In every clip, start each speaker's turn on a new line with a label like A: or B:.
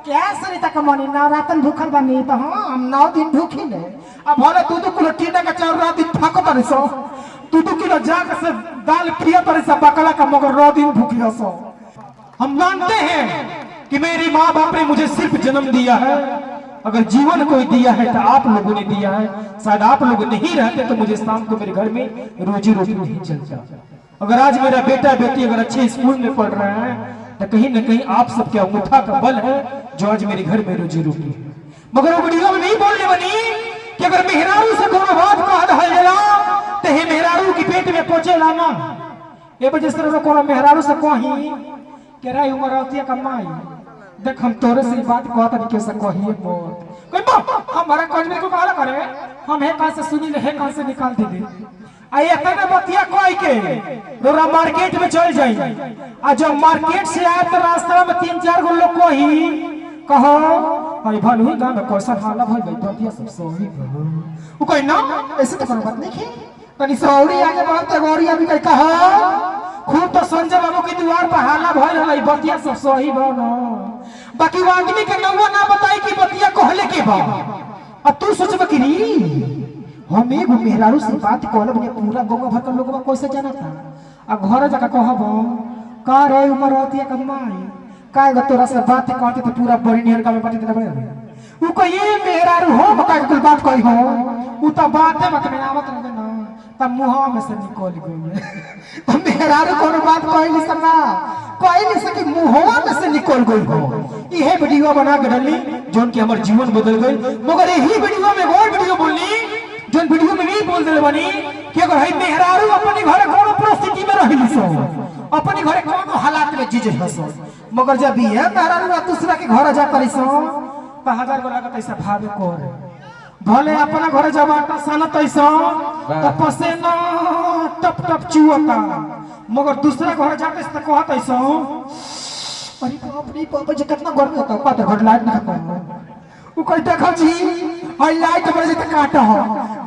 A: क्या सरिता का मनी नवरातन भूखल बनी तो हाँ हम 9 दिन भूखी ले। अब भले 2-2 किलो टीडा का चाउर रात दिन फाको तरी सो 2-2 किलो जाग से दाल पिया तरी सा बकला का मगर 9 दिन भूखी हो सो। हम मानते हैं कि मेरी माँ बाप ने मुझे सिर्फ जन्म दिया है, अगर जीवन कोई दिया है तो आप लोगों ने दिया है। शायद आप लोग नहीं रहते तो मुझे शाम को मेरे घर में रोजी रोटी नहीं चलता। अगर आज मेरा बेटा बेटी अगर अच्छे स्कूल में पढ़ रहा है तो कहीं न कहीं आप सबके अंगूठा का बल है जो आज मेरे घर में रोजी रोटी है। मगर वो वीडियो में नहीं बोलने बनी कि अगर मेहरारू से कोनो बात कह दहला तो हे मेहरारू की पेट में पहुंचेला ना। ये वजह से कोनो मेहरारू से कही कि रे उमरौतिया का माई देख हम तोरे से बात कह तरीके से कहिए मत कोई हमारा काज में को काला करे हम हे कहां से सुनी ले हे कहां से निकाल दे आ इतना बतिया कोई के रोरा मार्केट में चल जाई आ जब मार्केट से आए तो रास्ता में 3-4 गो लोग कोही कहो भाई भानु गांव में कैसा हाल भाई भाई बतिया सब सही वो कोई ना ऐसे तो कोनो बात नहीं है तनी सौरी आगे बढ़त गौरी अभी कहीं कहा खूब तो संजय बाबू की दीवार पर हाला भइल हई बतिया सब सही बा ना बाकी वो आदमी के नौवा ना बताई कि बतिया कहले के बा। अब तू सोचबे कि नी हम एगो मेहरारू से बात कहले बने पूरा गांव भर के लोगवा कैसे जाना था आ घर जाके कहबो का रे उमरौतिया का माई काय ग तोरा से बात कहते तो पूरा बड़ी निहर का में बात देबे उ को ये मेहरारू हो बका कुल बात कही हो उ तो बात है मत में आवत रहे ना तब मुंह में से निकल गई तो मेहरारू कोनो बात कहली सना कहली से कि मुंहवा में से निकल गई हो। इहे वीडियो बना के डाली जोन कि हमर जीवन बदल गई। मगर यही वीडियो में और वीडियो बोलनी जोन वीडियो में नहीं बोल देले बनी कि अगर हई मेहरारू अपने घर कोनो परिस्थिति में रहली सो अपने घर कोनो हालात में जीजे हसो मगर जब ये मेहरारू दूसरा के घर जा करी सो तो 1000 गो लागत ऐसा भावे कर भले अपना घर जब सनत ऐसा तो पसीना टप टप चुअता मगर दूसरा घर जाके तो कहत ऐसा अरे बाप रे बाप जे कितना गर्मी होता पातर घर लाइट ना उ कह देखो जी हई लाइट बजे त काटा हो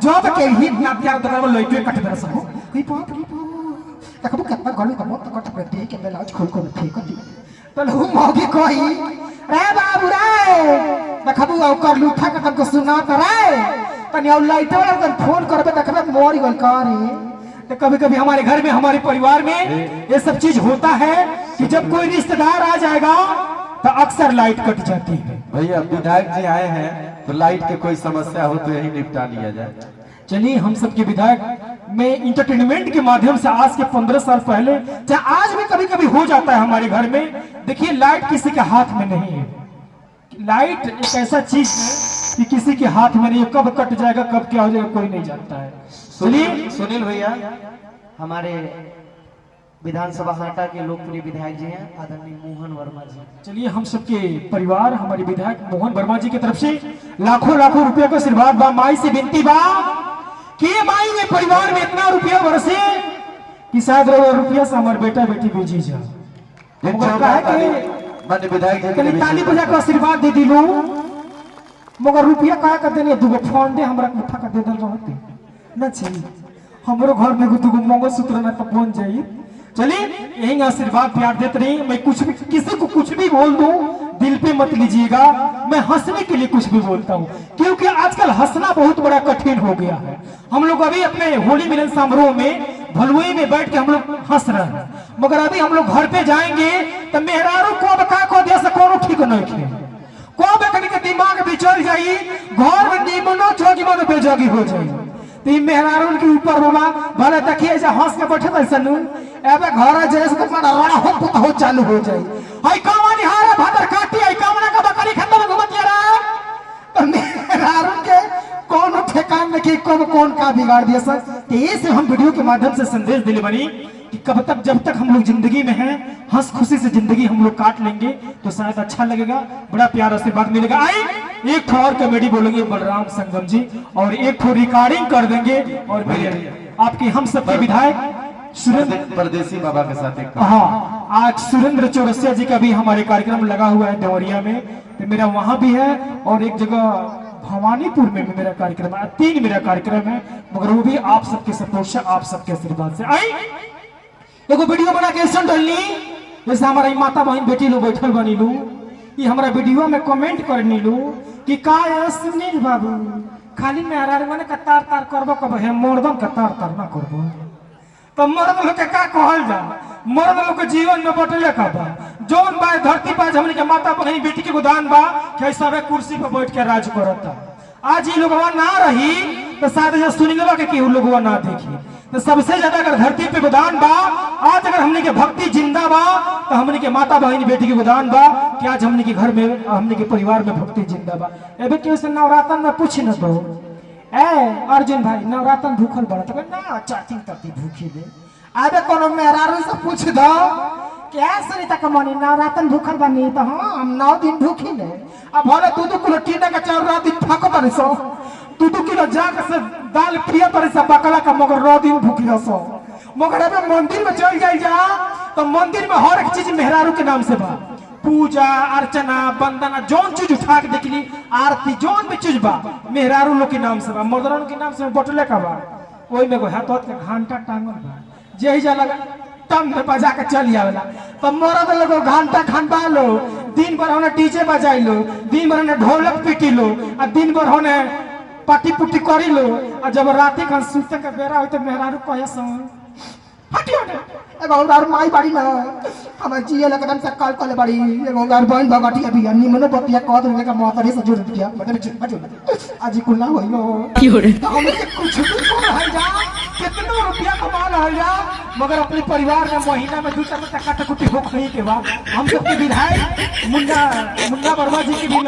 A: जब के हिट ना दिया तो कर लाइट कट दे सब ई बाप रे बाप देखो कितना गर्मी का मत कट पे दे के ब्लाउज खोल कर फेंक दी तो हूं मौगी कही रे बाबू रे देखबू आ कर लूठा के तनको सुना त रे तनी और लाइट वाला तन फोन करबे देखबे मोर गल का रे। तो कभी कभी हमारे घर में हमारे परिवार में ये सब चीज होता है कि जब कोई रिश्तेदार आ जाएगा तो अक्सर लाइट कट जाती है।
B: भैया विधायक जी आए हैं तो लाइट की कोई समस्या हो तो यही निपटा लिया जाए।
A: चलिए हम सबके विधायक में इंटरटेनमेंट के माध्यम से आज के 15 साल पहले चाहे आज भी कभी कभी हो जाता है हमारे घर में। देखिए लाइट किसी के हाथ में नहीं है, लाइट एक ऐसा चीज है कि किसी के हाथ में नहीं, कब कट जाएगा कब क्या हो जाएगा कोई नहीं जानता है।
B: सुनील भैया
C: हमारे विधानसभा हाटा के लोकप्रिय विधायक जी हैं आदरणीय मोहन वर्मा जी।
A: चलिए हम सबके परिवार हमारे विधायक मोहन वर्मा जी की तरफ से लाखों लाखों रुपए का आशीर्वाद बा। माई से विनती बा कि माई ने परिवार में इतना रुपया बरसे कि शायद रुपया से हमारे बेटा बेटी बेची जा ताली बजा का आशीर्वाद दे दिलू मगर रुपया कहा कर देने दूगो फंडे हमरा उठा कर दे दल रहते न चाहिए हमरो घर में दूगो मंगलसूत्र ना तो बन जाई। चलिए यही आशीर्वाद प्यार देते रही। मैं कुछ भी किसी को कुछ भी बोल दूं दिल पे मत लीजिएगा, मैं हंसने के लिए कुछ भी बोलता हूं क्योंकि आजकल हंसना बहुत बड़ा कठिन हो गया है। हम लोग अभी अपने होली मिलन समारोह में भलुई में बैठ के हम लोग हंस रहे हैं मगर अभी हम लोग घर पे जाएंगे तो मेहरारू को बका को दे सको ठीक नहीं है को बकनी के दिमाग बिचल जाई घर में निमनो जोगी मन बेजोगी हो जाई तो मेहरारू के ऊपर बाबा भले देखिए जे हंस के बैठे तै सनु एबे घर जैसे तो मारा रड़ा हो चालू हो जाई हई कमानी हारे भदर काटी हई कामना का बकरी खत्म में घुमत यार तो मेहरारू के कौन ठेकान में कि कब कौन का बिगाड़ दिया सर। तो ये से हम वीडियो के माध्यम से संदेश दिले बनी कि कब तक जब तक हम लोग जिंदगी में हैं हंस खुशी से जिंदगी हम लोग काट लेंगे तो शायद अच्छा लगेगा, बड़ा प्यार आशीर्वाद मिलेगा। आई एक ठो और कॉमेडी बोलेंगे बलराम संगम जी और एक ठो रिकॉर्डिंग कर देंगे और आपके हम सबके विधायक
B: सुरेंद्र परदेसी बाबा के साथ एक
A: हाँ आज सुरेंद्र चौरसिया जी का भी हमारे कार्यक्रम लगा हुआ है देवरिया में तो मेरा वहां भी है और एक जगह भवानीपुर में भी मेरा कार्यक्रम है। 3 मेरा कार्यक्रम है मगर वो भी आप सबके सपोर्ट से आप सबके आशीर्वाद से। आई एगो वीडियो बना के ऐसा डालनी जैसे हमारा माता बहन बेटी लोग बैठल बनी लू ये हमारा वीडियो में कमेंट करनी लो कि का है सुनील बाबू खाली मेहरारू माने कतार तार करबो कब है मर्दन कतार तार ना करबो तो मर्द लोग के का कहल जा मर्द लोग के जीवन में बटले का बा जौन बा धरती पर हमनी के माता बहन बेटी के गोदान बा कि सबे कुर्सी पर बैठ के राज करता आज ये लोगवा ना रही तो शायद ये सुनीलवा के केहू लोगवा ना देखी तो सबसे ज्यादा अगर धरती पे गोदान बा आज अगर हमने के भक्ति जिंदा बा तो हमने के माता बहन बेटी के गोदान बा कि आज हमने के घर में हमने के परिवार में भक्ति जिंदा बा एबे केहू से नवरातन में पूछ न दो ए अर्जुन भाई नवरातन भूखल बड़ा तो ना चाची तती भूखी दे आबे कोनो मेहरारू से पूछ दो क्या सरिता कमनी नवरातन भूखल बनी तो हाँ हम 9 दिन भूखी ले अब भले 2 किलो टीना का 4 दिन फाको तरी सो 2 किलो जाग से दाल पिया तरी सा बकला का मगर 9 दिन भूखी सो मगर अबे मंदिर में चल जाई जा तो मंदिर में हर एक चीज मेहरारू के नाम से बा पूजा अर्चना वंदना जौन चीज उठा के देख ली आरती जौन भी चीज बा मेहरारू लोग के नाम से बा मर्दन के नाम से बटले का बा ओई में हाथ के घंटा टांगल बा जेही जा लगा टम में बजा के चल आवेला तो मर्द लोग घंटा खनबा लो दिन भर होने डीजे बजाई लो दिन भर होने ढोलक पीटी लो और दिन भर होने पाटी पुटी करी लो और जब राती खान सुते के बेरा होते मेहरारू कहे सो हटी हटे एगो और माई बाड़ी ना हम जिए लगन से कल कल बाड़ी एगो और बहन भगटी अभी निमनो बतिया कह देने का मोतरी से जुड़ दिया मतलब आज कुल ना होइलो की हो रे हम कुछ भी कर है जा कितना रुपया कमा रहा जा मगर अपने परिवार में महीना में 2-4 टका टकुटी हो खई के बाद हम सबके विधायक मुन्ना वर्मा जी की भी